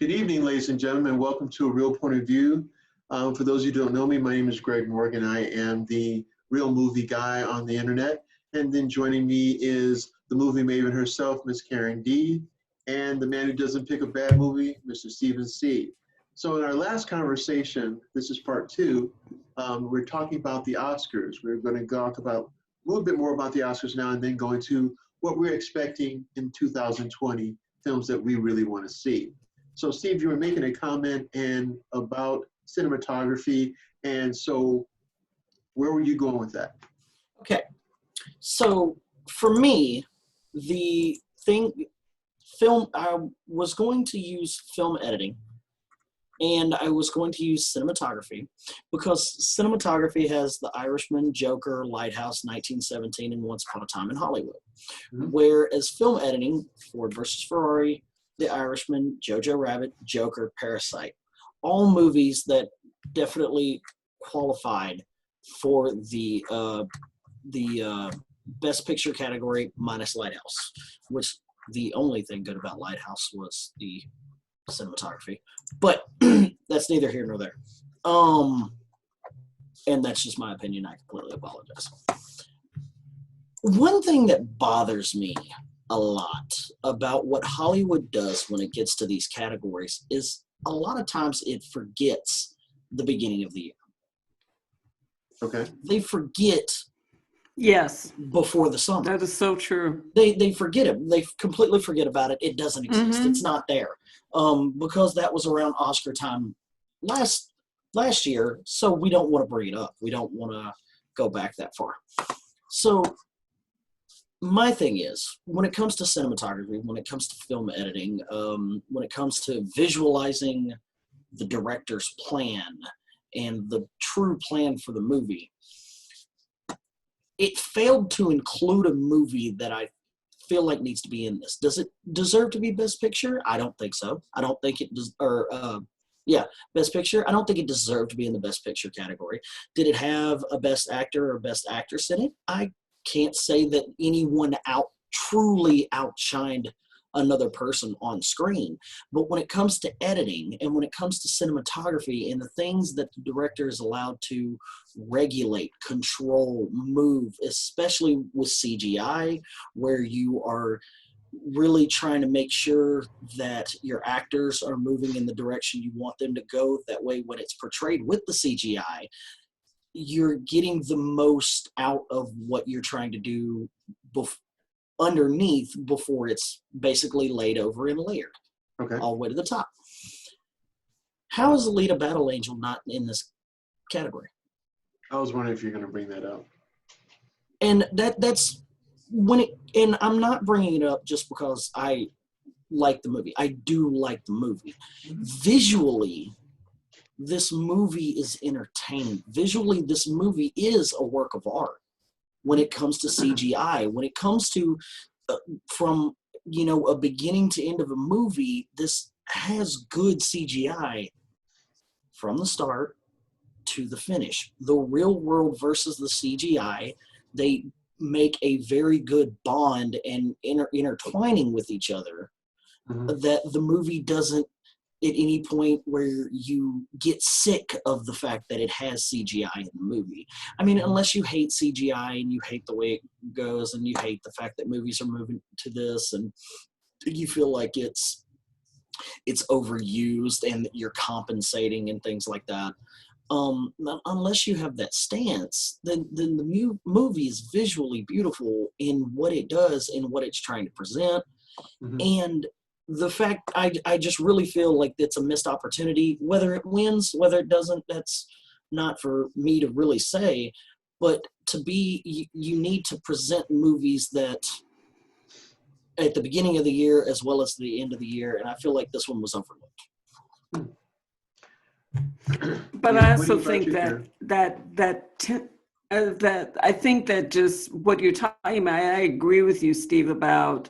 Good evening, ladies and gentlemen. Welcome to A Real Point of View. For those of you who don't know me, my name is Greg Morgan. I am the real movie guy on the internet. And then joining me is the movie maven herself, Miss Karen D, and the man who doesn't pick a bad movie, Mr. Stephen C. So in our last conversation, this is part two, we're talking about the Oscars. We're going to talk about a little bit more about the Oscars now and then go into what we're expecting in 2020, films that we really want to see. So Steve, you were making a comment about cinematography, and so where were you going with that? Okay, so for me, I was going to use film editing, and I was going to use cinematography, because cinematography has The Irishman, Joker, Lighthouse, 1917, and Once Upon a Time in Hollywood. Mm-hmm. Whereas film editing, Ford versus Ferrari, The Irishman, Jojo Rabbit, Joker, Parasite, all movies that definitely qualified for the Best Picture category minus Lighthouse, which the only thing good about Lighthouse was the cinematography. But that's neither here nor there. And that's just my opinion. I completely apologize. One thing that bothers me a lot about what Hollywood does when it gets to these categories is a lot of times it forgets the beginning of the year. Okay. They forget. Yes. Before the summer. That is so true. They forget it. They completely forget about it. It doesn't exist. Mm-hmm. It's not there. Because that was around Oscar time last year, so we don't want to bring it up. We don't want to go back that far. So my thing is, when it comes to cinematography, when it comes to film editing, when it comes to visualizing the director's plan and the true plan for the movie, it failed to include a movie that I feel like needs to be in this. Does it deserve to be Best Picture? I don't think so. I don't think it does. Best Picture. I don't think it deserved to be in the Best Picture category. Did it have a Best Actor or Best Actress in it? I can't say that anyone truly outshined another person on screen. But when it comes to editing and when it comes to cinematography and the things that the director is allowed to regulate, control, move, especially with CGI, where you are really trying to make sure that your actors are moving in the direction you want them to go. That way, when it's portrayed with the CGI, you're getting the most out of what you're trying to do underneath before it's basically laid over and layered. Okay. All the way to the top. How is Alita Battle Angel not in this category? I was wondering if you're going to bring that up. And that's when it, and I'm not bringing it up just because I like the movie. I do like the movie. Visually, this movie is entertaining. Visually, this movie is a work of art. When it comes to CGI, when it comes to from a beginning to end of a movie, this has good CGI from the start to the finish. The real world versus the CGI, they make a very good bond and intertwining with each other. Mm-hmm. That the movie doesn't at any point where you get sick of the fact that it has CGI in the movie. I mean, unless you hate CGI and you hate the way it goes and you hate the fact that movies are moving to this and you feel like it's overused and that you're compensating and things like that. Unless you have that stance, then the movie is visually beautiful in what it does and what it's trying to present. Mm-hmm. And the fact, I just really feel like it's a missed opportunity. Whether it wins, whether it doesn't, that's not for me to really say. But you need to present movies that at the beginning of the year as well as the end of the year, and I feel like this one was overlooked. But I also think that I think that just what you're talking about, I agree with you, Steve, about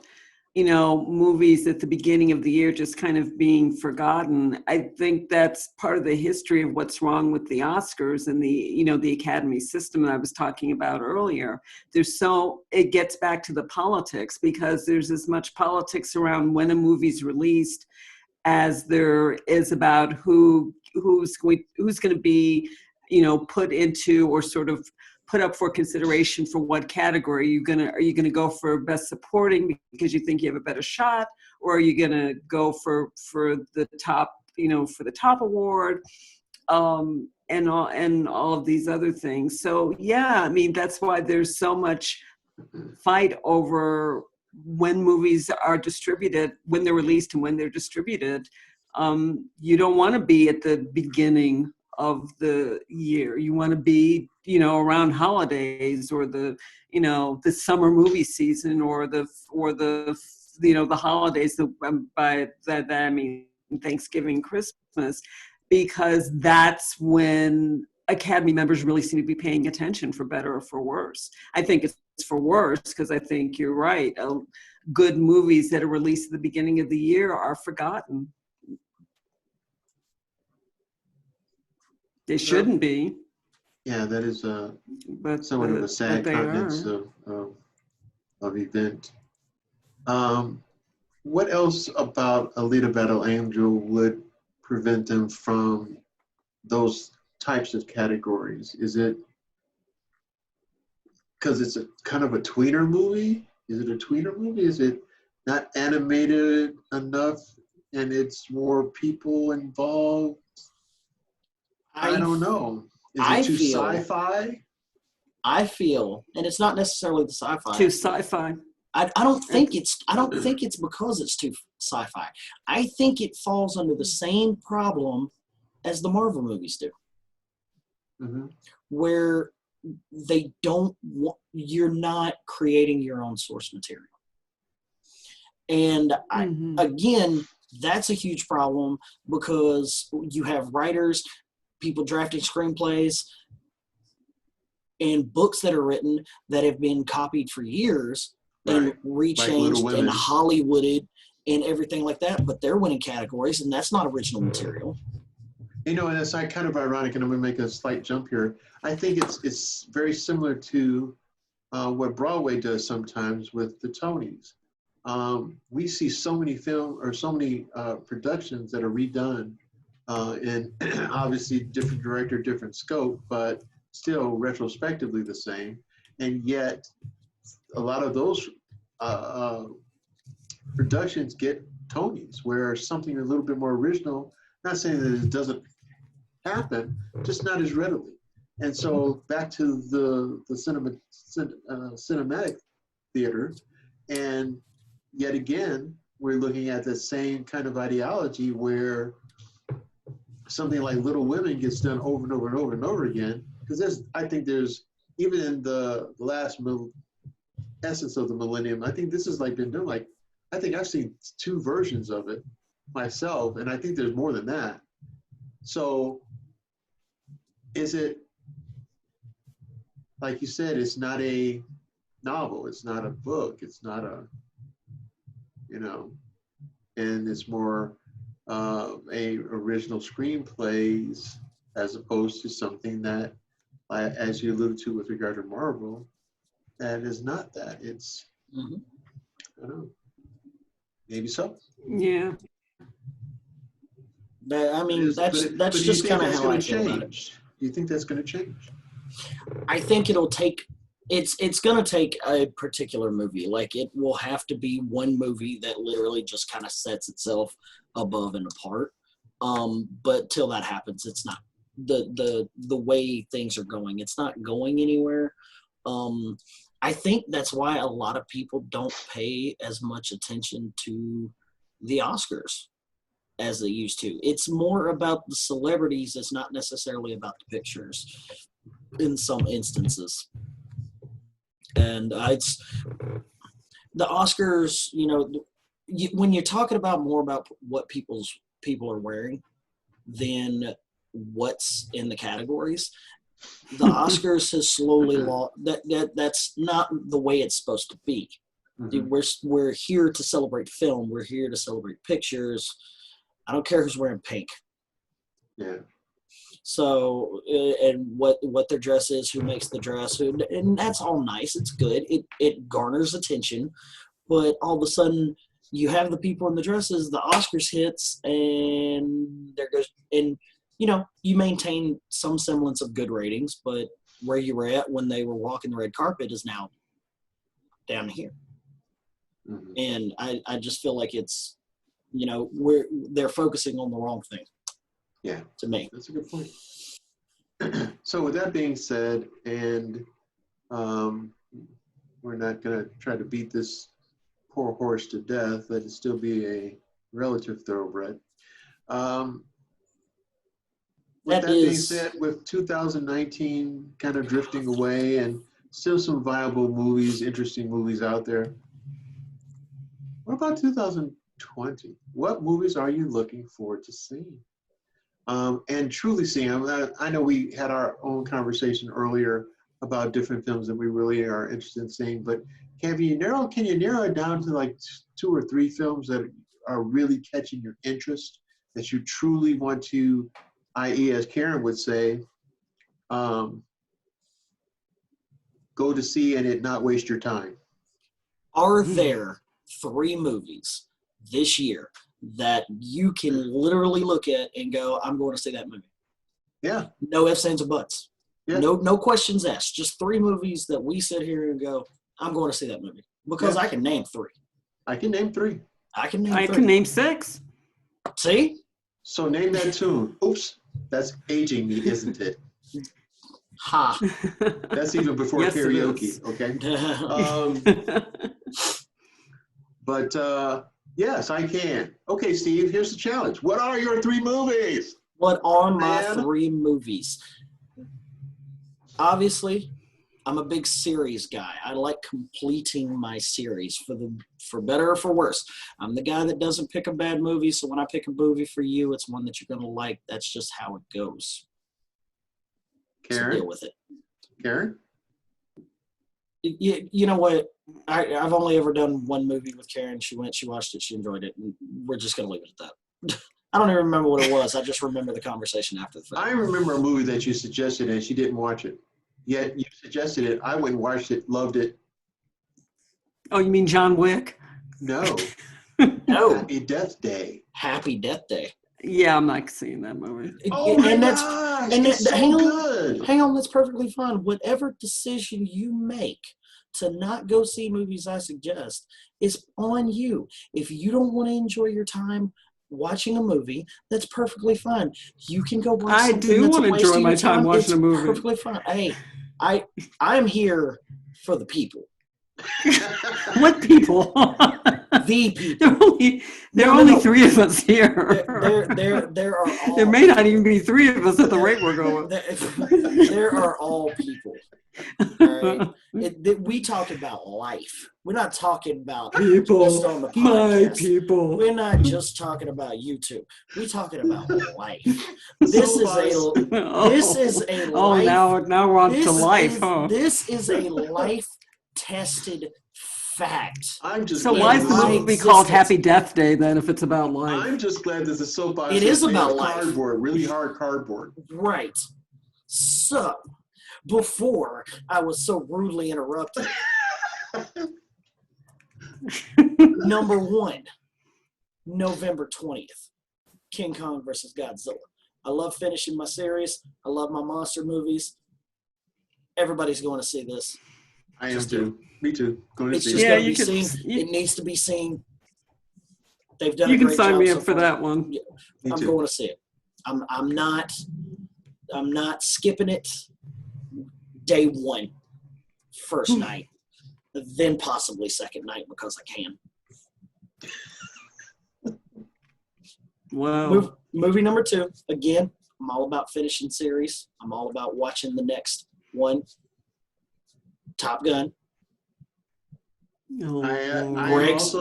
movies at the beginning of the year just kind of being forgotten. I think that's part of the history of what's wrong with the Oscars and the Academy system that I was talking about earlier. It gets back to the politics because there's as much politics around when a movie's released as there is about who's going to be, put into or sort of put up for consideration for what category. Are you gonna go for best supporting because you think you have a better shot, or are you gonna go for the top, for the top award, and all of these other things. So yeah, I mean, that's why there's so much fight over when movies are distributed, when they're released and when they're distributed. You don't want to be at the beginning of the year. You want to be, around holidays or the summer movie season or the holidays. By that I mean Thanksgiving, Christmas, because that's when Academy members really seem to be paying attention, for better or for worse. I think it's for worse because I think you're right. Good movies that are released at the beginning of the year are forgotten. They shouldn't be. Yeah, that is but somewhat of a sad contents of event. What else about Alita Battle Angel would prevent them from those types of categories? Is it because it's a kind of a tweener movie? Is it a tweener movie? Is it not animated enough and it's more people involved? I don't know. Is it too sci-fi? I feel, and it's not necessarily the sci-fi. Too sci-fi. I don't think it's because it's too sci-fi. I think it falls under the same problem as the Marvel movies do, where they don't want, you're not creating your own source material. And again, that's a huge problem because you have writers, people drafting screenplays, and books that are written that have been copied for years and rechanged and Hollywooded and everything like that, but they're winning categories, and that's not original material. And it's kind of ironic, and I'm going to make a slight jump here. I think it's very similar to what Broadway does sometimes with the Tonys. We see so many productions that are redone, and obviously different director, different scope, but still retrospectively the same. And yet, a lot of those productions get Tonys, where something a little bit more original. Not saying that it doesn't happen, just not as readily. And so back to the cinematic theater, and yet again, we're looking at the same kind of ideology where something like Little Women gets done over and over and over and over again. Because I think there's, even in the last essence of the millennium, I think this has been done I think I've seen 2 versions of it myself, and I think there's more than that. So is it, like you said, it's not a novel, it's not a book, it's not a, and it's more a original screenplays as opposed to something that, as you alluded to with regard to Marvel, that is not that. It's, I don't know, maybe so. Yeah. That's just kind of how I feel about it. Do you think that's going to change? I think it's going to take a particular movie. Like, it will have to be one movie that literally just kind of sets itself above and apart. But till that happens, it's not the way things are going. It's not going anywhere. I think that's why a lot of people don't pay as much attention to the Oscars as they used to. It's more about the celebrities. It's not necessarily about the pictures in some instances. And it's the Oscars, when you're talking about more about what people are wearing than what's in the categories, the Oscars has slowly lost that's not the way it's supposed to be. We're here to celebrate film. We're here to celebrate pictures. I don't care who's wearing pink. Yeah. So, and what their dress is, who makes the dress, and that's all nice. It's good. It garners attention, but all of a sudden, you have the people in the dresses, the Oscars hits, and there goes, and you maintain some semblance of good ratings, but where you were at when they were walking the red carpet is now down here. Mm-hmm. And I just feel like it's, they're focusing on the wrong thing. Yeah. To me. That's a good point. So with that being said, and we're not going to try to beat this poor horse to death, let it still be a relative thoroughbred. With that being said, with 2019 kind of drifting away and still some viable movies, interesting movies out there, what about 2020? What movies are you looking forward to seeing? And truly seeing, I know we had our own conversation earlier about different films that we really are interested in seeing, but can you narrow it down to like 2 or 3 films that are really catching your interest, that you truly want to, i.e., as Karen would say, go to see and it not waste your time? Are there 3 movies this year that you can literally look at and go, I'm going to see that movie? Yeah. No ifs, ands, or buts. Yeah. No questions asked. Just 3 movies that we sit here and go, I'm going to see that movie. Because I can name 3. I can name 3. I can name 6. See? So name that tune. Oops. That's aging me, isn't it? Ha. That's even before karaoke, okay? But yes, I can. Okay, Steve, here's the challenge. What are your 3 movies? What are my 3 movies? Obviously, I'm a big series guy. I like completing my series for better or for worse. I'm the guy that doesn't pick a bad movie, so when I pick a movie for you, it's one that you're going to like. That's just how it goes. Karen? So deal with it. Karen? You know what? I've only ever done one movie with Karen. She went, she watched it, she enjoyed it, and we're just going to leave it at that. I don't even remember what it was. I just remember the conversation after the film. I remember a movie that you suggested and she didn't watch it. Yet you suggested it. I went and watched it, loved it. Oh, you mean John Wick? No. No. Happy Death Day. Happy Death Day. Yeah, I'm not seeing that movie. Oh my gosh, it's so good. Hang on, that's perfectly fine. Whatever decision you make to not go see movies I suggest is on you. If you don't want to enjoy your time watching a movie, that's perfectly fine. You can go watch something I do want to enjoy my time watching a movie. Perfectly fine. Hey, I'm here for the people. What people? The people. There are only 3 of us here. There are all. There may not even be 3 of us at the rate we're going. There are all people. All right? We talk about life. We're not talking about people. Just on the podcast. My people. We're not just talking about YouTube. We're talking about life. This is a life. Oh, now we're on to life, huh? This is a life-tested fact. So why is the movie called Happy Death Day then if it's about life? I'm just glad there's a soapbox. It is about life. Cardboard, really hard cardboard. Right. So, before I was so rudely interrupted, number 1, November 20th, King Kong versus Godzilla. I love finishing my series. I love my monster movies. Everybody's going to see this. I am too. Me too. Going to see it. It's just going to be seen. It needs to be seen. They've done a great job. You can sign me up for that one. Yeah, I'm going to see it. I'm not skipping it day 1, first night, then possibly second night because I can. Wow. Movie number 2. Again, I'm all about finishing series. I'm all about watching the next one. Top Gun. Greg's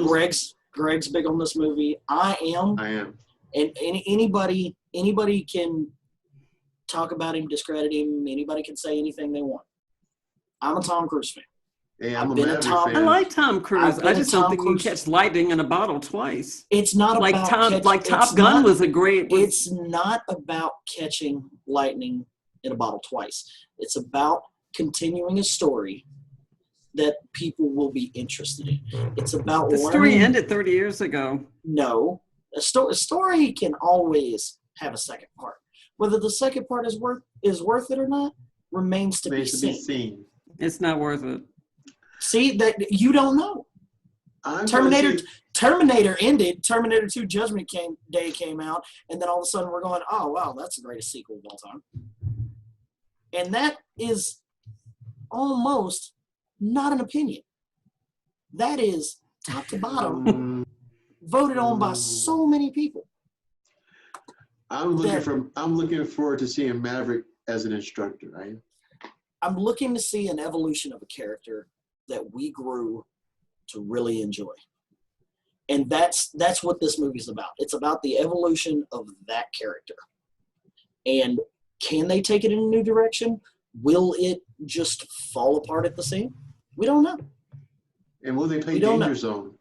big on this movie. I am. And anybody can talk about him, discredit him. Anybody can say anything they want. I'm a Tom Cruise fan. Yeah, I'm a Maverick fan. I like Tom Cruise. I just don't think you can catch lightning in a bottle twice. It's not like about Top Gun was a great. It's not about catching lightning in a bottle twice. It's about continuing a story that people will be interested in. It's about The story ended 30 years ago. No, a story can always have a second part. Whether the second part is worth it or not remains to be seen. It's not worth it. See, that you don't know. Terminator ended. Terminator 2 Judgment Day came out, and then all of a sudden we're going, oh wow, that's the greatest sequel of all time. And that is almost not an opinion. That is top to bottom voted on by so many people. I'm looking forward to seeing Maverick as an instructor, right? I'm looking to see an evolution of a character that we grew to really enjoy. And that's what this movie's about. It's about the evolution of that character. And can they take it in a new direction? Will it just fall apart at the seam? We don't know. And will they play Danger Zone?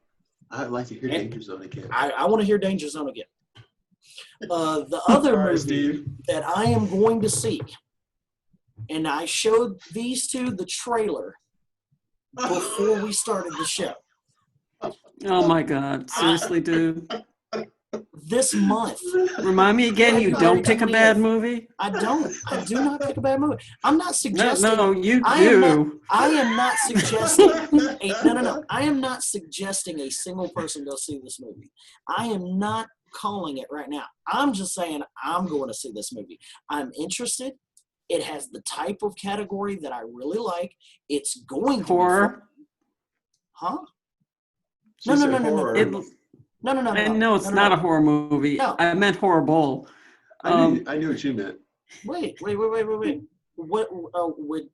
I'd like to hear Danger Zone again. I want to hear Danger Zone again. The other movie that I am going to see, and I showed these two the trailer before we started the show. Oh my God. Seriously, dude. This month. Remind me again, you don't pick a bad movie? I don't. I do not pick a bad movie. I'm not suggesting. No, you do. I am not suggesting. No. I am not suggesting a single person go see this movie. I am not calling it right now. I'm just saying I'm going to see this movie. I'm interested. It has the type of category that I really like. It's going to horror. Huh? No. No, it's not a horror movie. No. I meant horrible. I knew what you meant. Wait. What would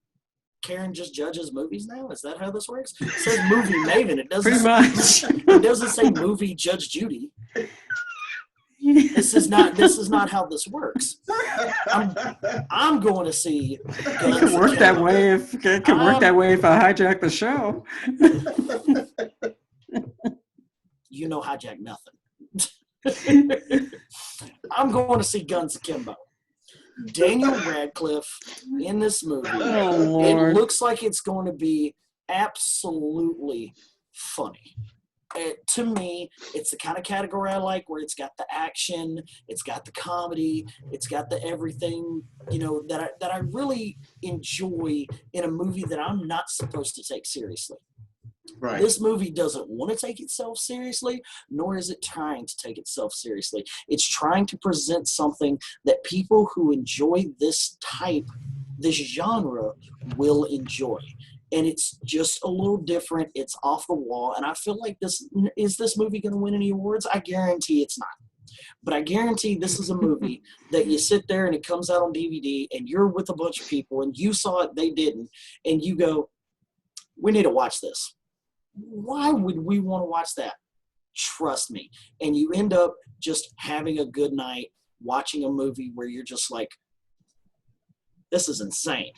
Karen just judges movies now? Is that how this works? It says movie Maven. It doesn't. Pretty much. It doesn't say movie Judge Judy. This is not how this works. I'm going to see. It can work that way if I hijack the show. You know, hijack nothing. I'm going to see Guns Akimbo. Daniel Radcliffe in this movie. Oh, Lord. It looks like it's going to be absolutely funny. To me, it's the kind of category I like, where it's got the action, it's got the comedy, it's got the everything, that I really enjoy in a movie that I'm not supposed to take seriously. Right. This movie doesn't want to take itself seriously, nor is it trying to take itself seriously. It's trying to present something that people who enjoy this genre will enjoy. And it's just a little different. It's off the wall. And I feel like this movie going to win any awards? I guarantee it's not. But I guarantee this is a movie that you sit there and it comes out on DVD and you're with a bunch of people and you saw it, they didn't. And you go, we need to watch this. Why would we want to watch that? Trust me. And you end up just having a good night watching a movie where you're just like, this is insane.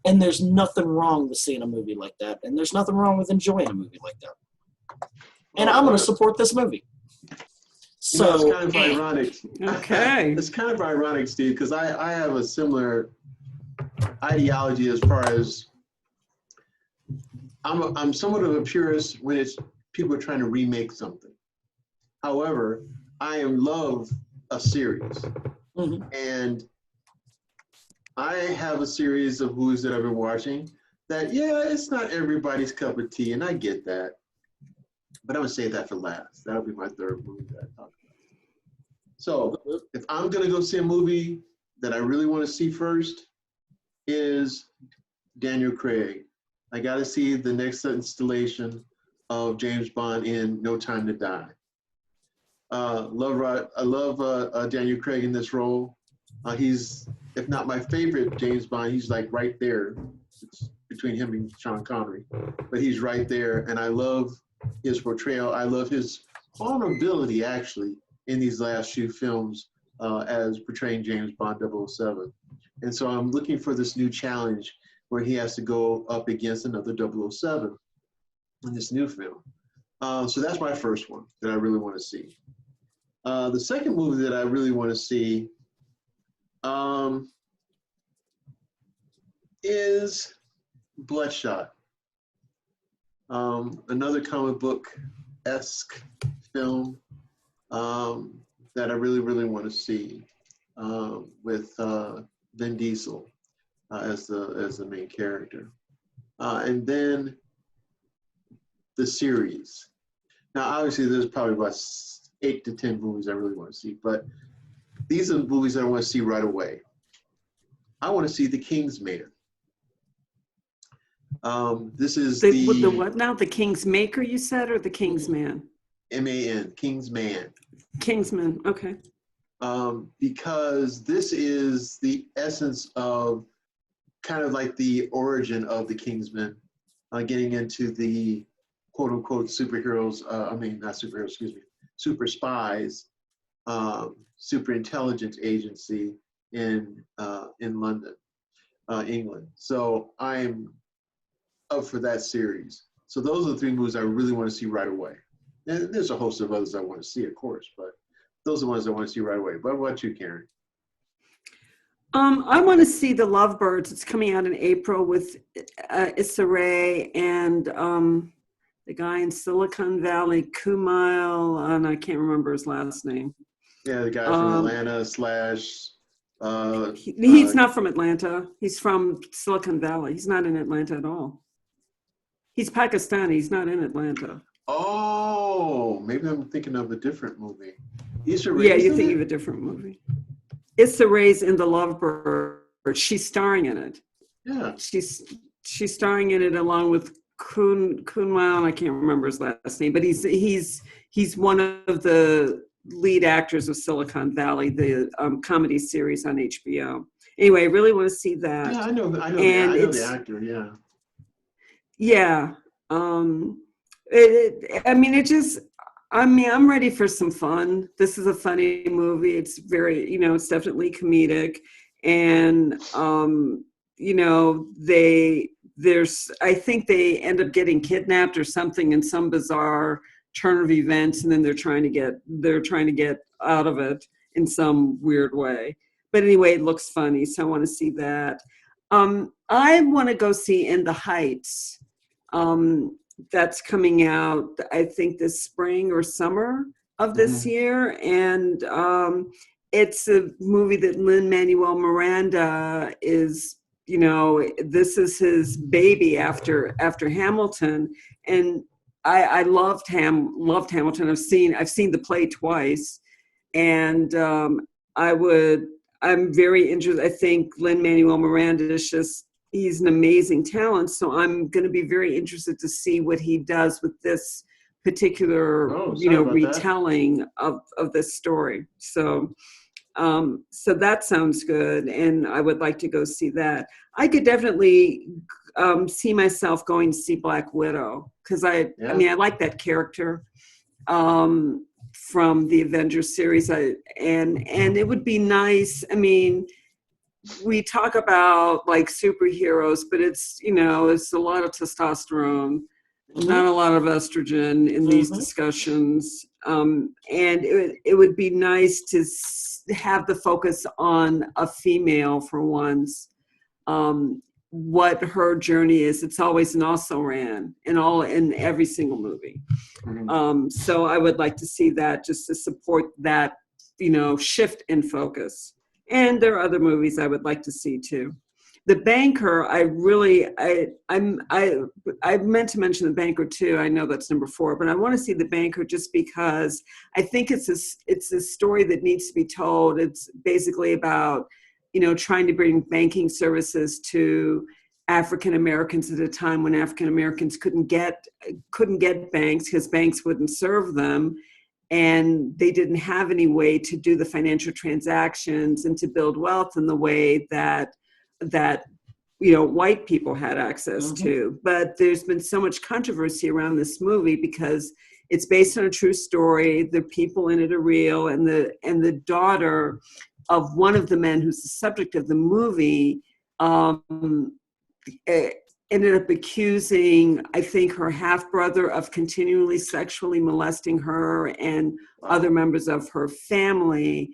And there's nothing wrong with seeing a movie like that. And there's nothing wrong with enjoying a movie like that. And I'm going to support this movie. So it's kind of ironic. Okay. It's kind of ironic, Steve, because I have a similar ideology as far as I'm somewhat of a purist when it's people are trying to remake something. However, I love a series. Mm-hmm. And I have a series of movies that I've been watching that, it's not everybody's cup of tea, and I get that. But I'm going to save that for last. That'll be my third movie that I talk about. So if I'm going to go see a movie that I really want to see first is Daniel Craig. I got to see the next installation of James Bond in No Time to Die. I love Daniel Craig in this role. He's, if not my favorite James Bond, he's like right there. It's between him and Sean Connery, but he's right there. And I love his portrayal. I love his vulnerability, actually, in these last few films as portraying James Bond 007. And so I'm looking for this new challenge where he has to go up against another 007 in this new film. So that's my first one that I really want to see. The second movie that I really want to see is Bloodshot. Another comic book-esque film that I really, really want to see with Vin Diesel as the main character. And then the series. Now, obviously, there's probably about 8 to 10 movies I really want to see, but these are the movies I want to see right away. I want to see The King's Man. This is the what now? The King's Maker, you said, or the King's Man? M-A-N, King's Man. Kingsman, okay. Because this is the essence of kind of like the origin of the Kingsman, getting into the quote unquote superheroes, not superheroes, excuse me, super spies, super intelligence agency in London, England. So I'm up for that series. So those are the 3 movies I really want to see right away. And there's a host of others I want to see, of course, but those are the ones I want to see right away. But what about you, Karen? I want to see The Lovebirds. It's coming out in April with Issa Rae and the guy in Silicon Valley, Kumail, and I can't remember his last name. Yeah, the guy from Atlanta / he's not from Atlanta. He's from Silicon Valley. He's not in Atlanta at all. He's Pakistani. He's not in Atlanta. Oh, maybe I'm thinking of a different movie. Issa Rae. Yeah, you're thinking of a different movie. Issa Rae's in The Lovebirds. She's starring in it. Yeah. She's starring in it along with Kumail. I can't remember his last name, but he's one of the lead actors of Silicon Valley, the comedy series on HBO. Anyway, I really want to see that. Yeah, I know the actor. Yeah. Yeah. I'm ready for some fun. This is a funny movie. It's very, it's definitely comedic. And, I think they end up getting kidnapped or something in some bizarre turn of events. And then they're trying to get out of it in some weird way. But anyway, it looks funny. So I want to see that. I want to go see In the Heights. That's coming out, I think, this spring or summer of this year. And it's a movie that Lin-Manuel Miranda is, this is his baby after Hamilton. And I loved Hamilton. I've seen the play twice. And I'm very interested. I think Lin-Manuel Miranda is he's an amazing talent. So I'm going to be very interested to see what he does with this particular, retelling of this story. So that sounds good. And I would like to go see that. I could definitely see myself going to see Black Widow. Cause I like that character from the Avengers series. And it would be nice. I mean, we talk about like superheroes, but it's a lot of testosterone, not a lot of estrogen in these discussions. And it would be nice to have the focus on a female for once, what her journey is. It's always an also-ran in every single movie. So I would like to see that just to support that, shift in focus. And there are other movies I would like to see too. The Banker, I meant to mention The Banker too. I know that's number 4, but I want to see The Banker just because I think it's a story that needs to be told. It's basically about, trying to bring banking services to African Americans at a time when African Americans couldn't get banks because banks wouldn't serve them. And they didn't have any way to do the financial transactions and to build wealth in the way that white people had access to. But there's been so much controversy around this movie because it's based on a true story. The people in it are real, and the daughter of one of the men who's the subject of the movie ended up accusing, I think, her half-brother of continually sexually molesting her and other members of her family.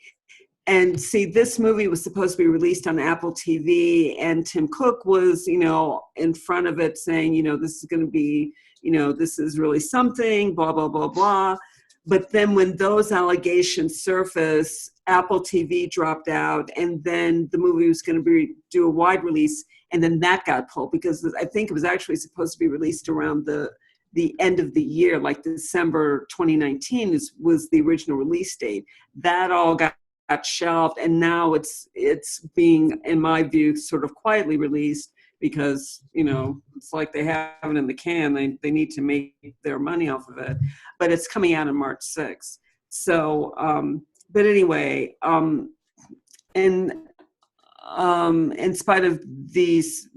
And see, this movie was supposed to be released on Apple TV, and Tim Cook was, in front of it saying, this is going to be this is really something, blah, blah, blah, blah. But then when those allegations surface, Apple TV dropped out, and then the movie was going to do a wide release, and then that got pulled because I think it was actually supposed to be released around the end of the year, like December 2019 was the original release date. That all got shelved, and now it's being, in my view, sort of quietly released because it's like they have it in the can. They need to make their money off of it, but it's coming out on March 6th. So, but anyway, in spite of these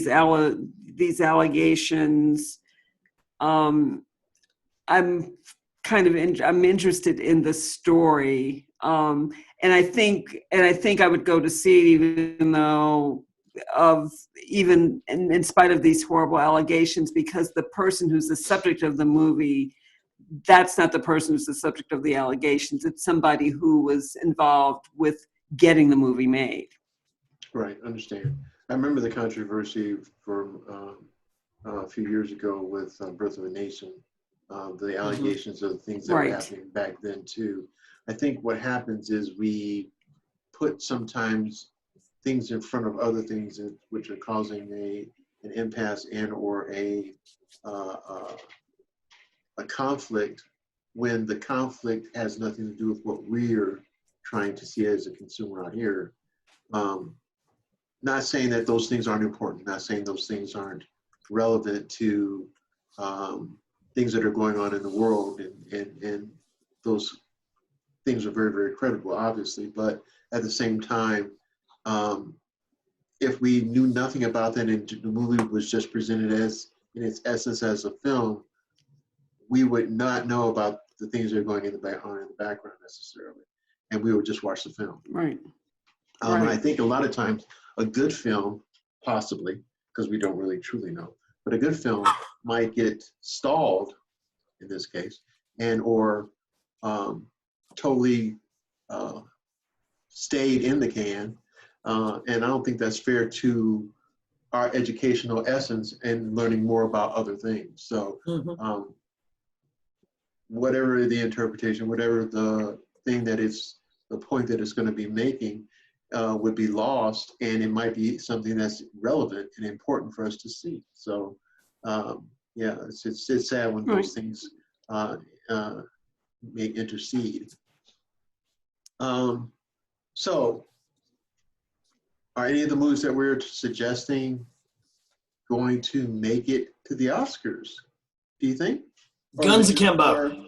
allegations, I'm I'm interested in the story, and I think I would go to see it even in spite of these horrible allegations, because the person who's the subject of the movie, that's not the person who's the subject of the allegations. It's somebody who was involved with getting the movie made. Right, understand. I remember the controversy from a few years ago with Birth of a Nation, the allegations of the things that were happening back then too. I think what happens is we put sometimes things in front of other things which are causing an impasse and or a conflict, when the conflict has nothing to do with what we're trying to see as a consumer out here. Not saying that those things aren't important, not saying those things aren't relevant to things that are going on in the world, and those things are very, very credible, obviously, but at the same time, if we knew nothing about that and the movie was just presented as, in its essence, as a film, we would not know about the things that are going on in the background necessarily, and we would just watch the film. Right. And I think a lot of times a good film, possibly, because we don't really truly know, but a good film might get stalled, in this case, and or totally stayed in the can. And I don't think that's fair to our educational essence and learning more about other things. So whatever the interpretation, whatever the thing that is the point that it's going to be making would be lost, and it might be something that's relevant and important for us to see. So yeah, it's sad when those things may intercede. So are any of the movies that we're suggesting going to make it to the Oscars, do you think? Guns akimbo.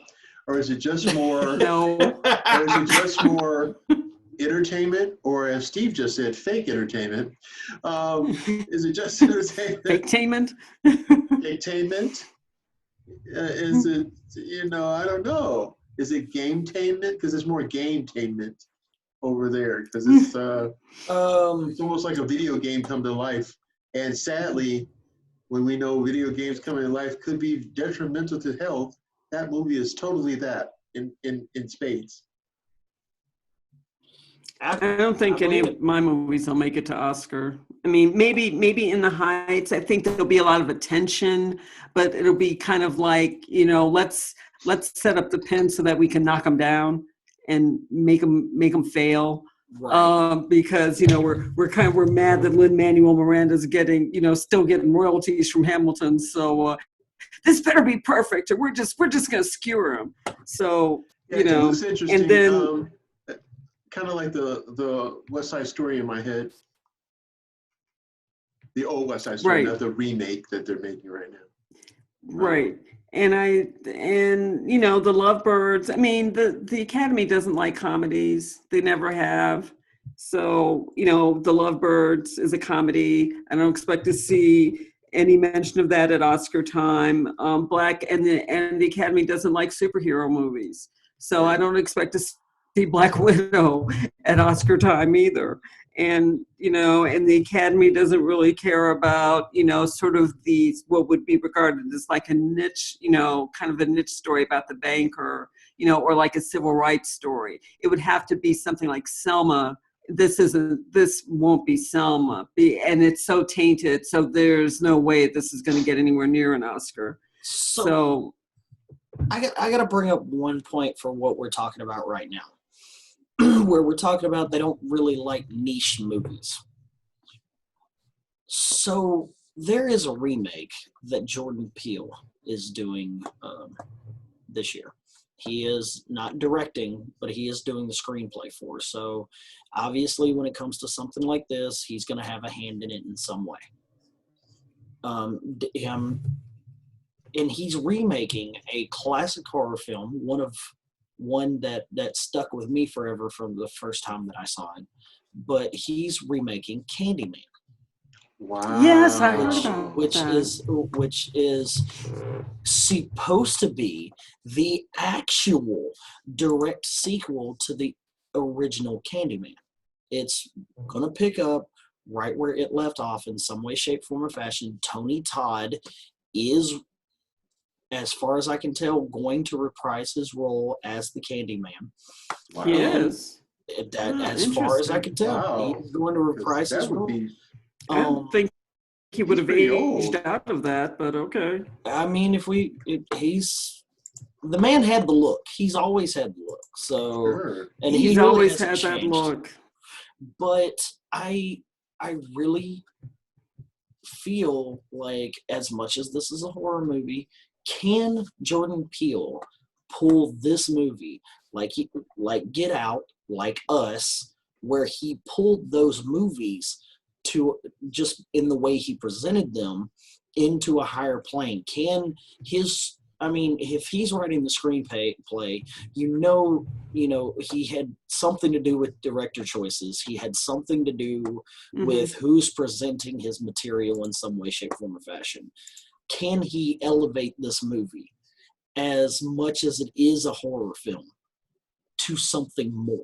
Or is it just more No. or is it just more entertainment, or as Steve just said, fake entertainment? Is it just entertainment? Fake-tainment? Fake-tainment? Is it, I don't know. Is it game-tainment? Because it's more game-tainment over there, because it's almost like a video game come to life. And sadly, when we know video games coming to life could be detrimental to health, that movie is totally that in spades. I don't think any of my movies will make it to Oscar. I mean, maybe In the Heights. I think there'll be a lot of attention, but it'll be kind of like, let's set up the pin so that we can knock them down and make them fail. Right. Because we're mad that Lin-Manuel Miranda's getting still getting royalties from Hamilton. So this better be perfect, or we're just gonna skewer him. So yeah, it looks interesting. And then. Kind of like the West Side Story in my head, the old West Side Story, not the remake that they're making right now. Right, and the Lovebirds. I mean, the Academy doesn't like comedies; they never have. So the Lovebirds is a comedy. I don't expect to see any mention of that at Oscar time. And the Academy doesn't like superhero movies, so I don't expect to see Black Widow at Oscar time either. And and the Academy doesn't really care about sort of these what would be regarded as like a niche, kind of a niche story about the banker, or like a civil rights story. It would have to be something like Selma. This won't be Selma, and it's so tainted, so there's no way this is going to get anywhere near an Oscar. So I got to bring up one point for what we're talking about right now, where we're talking about they don't really like niche movies. So there is a remake that Jordan Peele is doing this year. He is not directing, but he is doing the screenplay for. So obviously, when it comes to something like this, he's going to have a hand in it in some way. And he's remaking a classic horror film, one that stuck with me forever from the first time that I saw it. But he's remaking Candyman. Wow. yes, I heard about which that. which is supposed to be the actual direct sequel to the original Candyman. It's gonna pick up right where it left off in some way, shape, form, or fashion. Tony Todd is, as far as I can tell, going to reprise his role as the Candyman. Wow. He is. As far as I can tell, Wow. he's going to reprise his role. I don't think he would have pretty aged old. out of that, but okay. I mean, he's the man had the look. He's always had the look. So, Sure. and He's he really always hasn't had that changed. look. But I really feel like, as much as this is a horror movie, can Jordan Peele pull this movie like Get Out, like Us, where he pulled those movies to, just in the way he presented them, into a higher plane? Can his, I mean, if he's writing the screenplay, he had something to do with director choices. He had something to do with who's presenting his material in some way, shape, form, or fashion. Can he elevate this movie, as much as it is a horror film, to something more?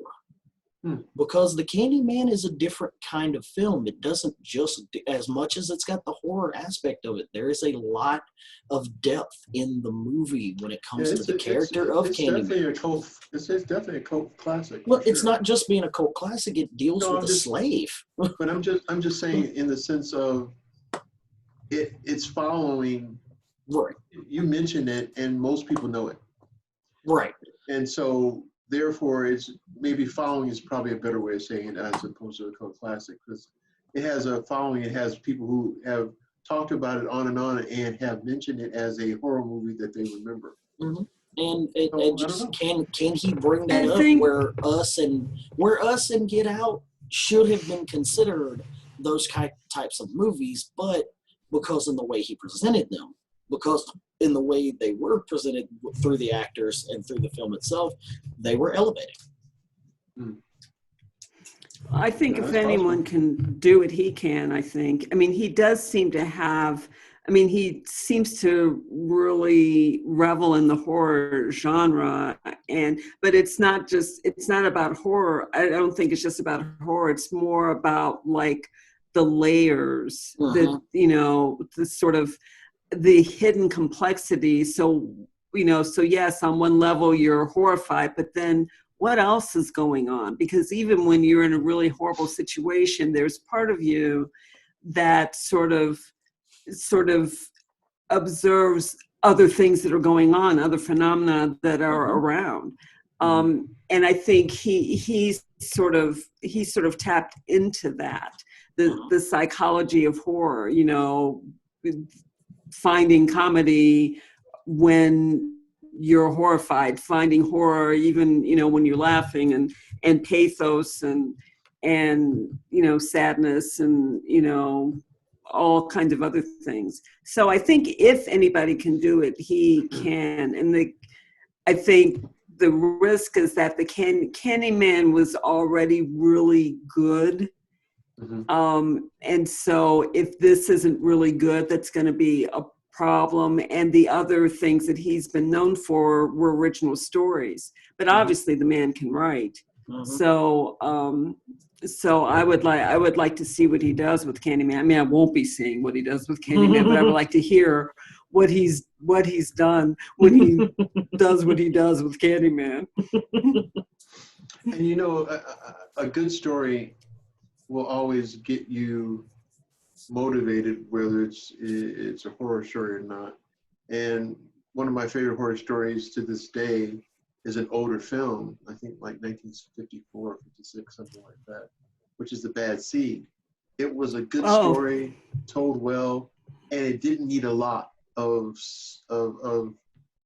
Because the Candyman is a different kind of film. It doesn't just, as much as it's got the horror aspect of it, there is a lot of depth in the movie when it comes to the character of Candyman. It's definitely a cult classic. Well, it's not just being a cult classic. It deals with a slave. But I'm just saying, in the sense of it's following. Right. You mentioned it, and most people know it. Right. And so, therefore, it's maybe following is probably a better way of saying it, as opposed to a cult classic, because it has a following. It has people who have talked about it on and have mentioned it as a horror movie that they remember. Mm-hmm. And it just can he bring that up where Us and Get Out should have been considered those types of movies, but because in the way he presented them, because in the way they were presented through the actors and through the film itself, they were elevating. I think if anyone can do it, he can, I think. I mean, he does seem to have, he seems to really revel in the horror genre, but it's not about horror. I don't think it's just about horror. It's more about like the layers, the sort of the hidden complexity. So yes, on one level you're horrified, but then what else is going on? Because even when you're in a really horrible situation, there's part of you that sort of observes other things that are going on, other phenomena that are around. And I think he sort of tapped into that, the psychology of horror, finding comedy when you're horrified, finding horror even when you're laughing, and pathos and sadness and all kinds of other things. So I think if anybody can do it, he can. And I think the risk is that the Candyman was already really good. And so if this isn't really good, that's going to be a problem. And the other things that he's been known for were original stories. But obviously the man can write. So I would like to see what he does with Candyman. I mean, I won't be seeing what he does with Candyman, but I would like to hear what he's done when he does what he does with Candyman. And a good story will always get you motivated, whether it's a horror story or not. And one of my favorite horror stories to this day is an older film, I think like 1954, 56, something like that, which is The Bad Seed. It was a good story, told well, and it didn't need a lot of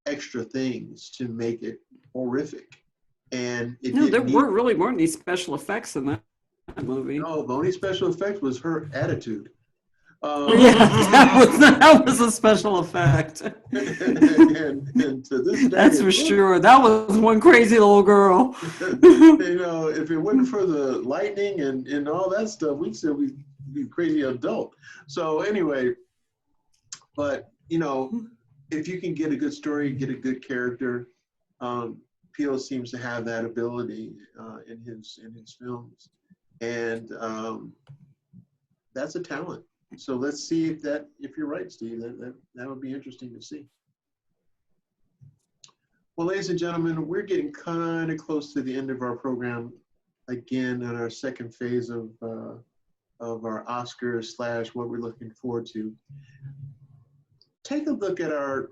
extra things to make it horrific. And it didn't really weren't any special effects in that movie. No, the only special effect was her attitude. That was a special effect. and to this day, that's for sure. That was one crazy little girl. If it wasn't for the lightning and all that stuff, we'd still be crazy adult. So anyway, but if you can get a good story, get a good character, Peele seems to have that ability in his films, and that's a talent. So let's see if you're right, Steve. That would be interesting to see. Well, ladies and gentlemen, we're getting kind of close to the end of our program again in our second phase of our Oscars / what we're looking forward to. Take a look at our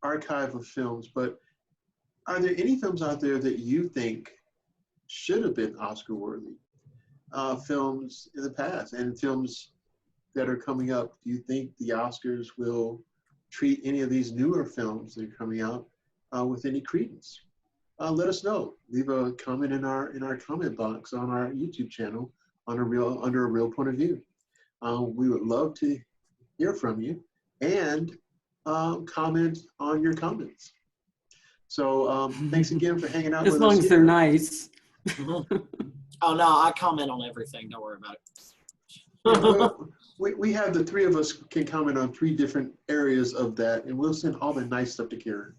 archive of films, but are there any films out there that you think should have been Oscar worthy? Films in the past and films that are coming up. Do you think the Oscars will treat any of these newer films that are coming out with any credence? Let us know. Leave a comment in our comment box on our YouTube channel under a real point of view. We would love to hear from you and comment on your comments. So thanks again for hanging out with us. As long as they're nice. Oh no, I comment on everything. Don't worry about it. We have the three of us can comment on 3 different areas of that, and we'll send all the nice stuff to Karen.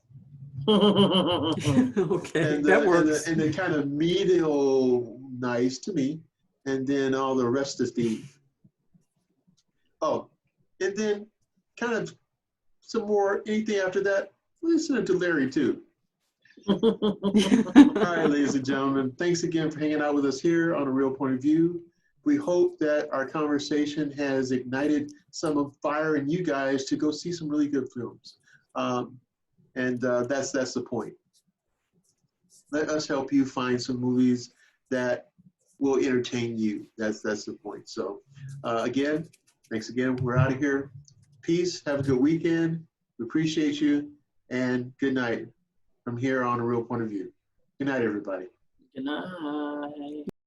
Okay, and that works. And the kind of medial nice to me, and then all the rest to Steve. Oh, and then kind of some more, anything after that, listen it to Larry too. All right, ladies and gentlemen, thanks again for hanging out with us here on A Real Point of View. We hope that our conversation has ignited some fire in you guys to go see some really good films. That's the point. Let us help you find some movies that will entertain you. That's the point. So again, thanks again. We're out of here. Peace. Have a good weekend. We appreciate you. And good night from here on A Real Point of View. Good night, everybody. Good night.